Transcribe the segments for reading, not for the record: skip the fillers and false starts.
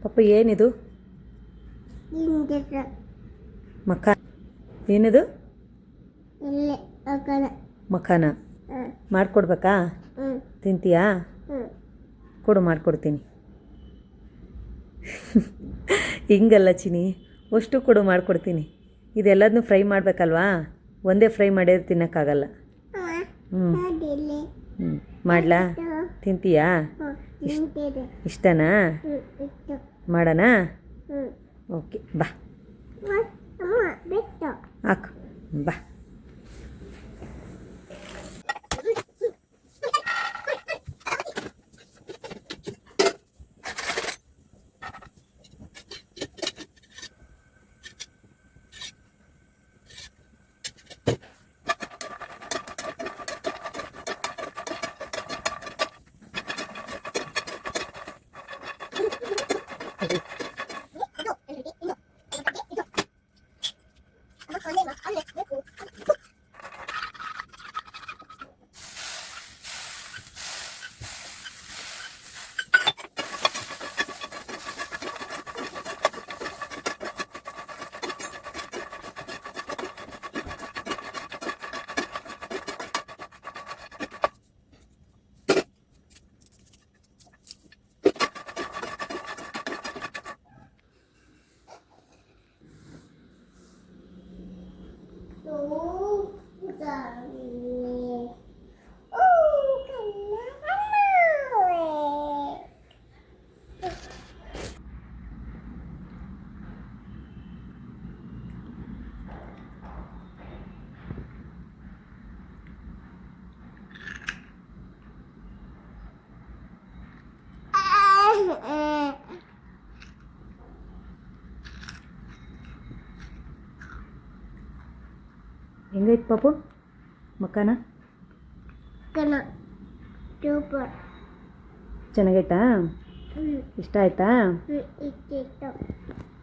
ಪಪ್ಪ ಏನಿದು? ಮಖ ಏನಿದು? ಮಖಾನ ಮಾಡಿಕೊಡ್ಬೇಕಾ? ತಿಂತೀಯಾ? ಕೊಡು ಮಾಡಿಕೊಡ್ತೀನಿ. ಹಿಂಗಲ್ಲ ಚಿನಿ, ಅಷ್ಟು ಕೊಡು ಮಾಡಿಕೊಡ್ತೀನಿ. ಇದೆಲ್ಲದನ್ನೂ ಫ್ರೈ ಮಾಡಬೇಕಲ್ವಾ? ಒಂದೇ ಫ್ರೈ ಮಾಡಿದ್ರೆ ತಿನ್ನೋಕ್ಕಾಗಲ್ಲ. ಮಾಡಲಾ? ತಿಂತೀಯಾ? ಇಷ್ಟನಾ? ಮಾಡೋಣ? ಓಕೆ ಬಾ ಹಾಕು ಬಾ. ಹೆಂಗೈತೆ ಪಾಪು ಮಖಾನ? ಚೆನ್ನಾಗೈತಾ? ಇಷ್ಟ ಆಯ್ತಾ?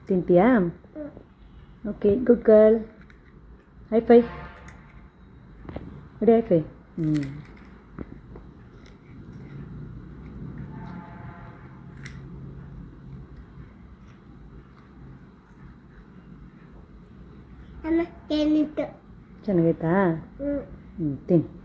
ತಿಂತೀಯಾ? Okay good girl. High five ನೋಡಿ, ಹೈ ಫೈ. ಚೆನ್ನಾಗೈತಾ? ತಿನ್ನು.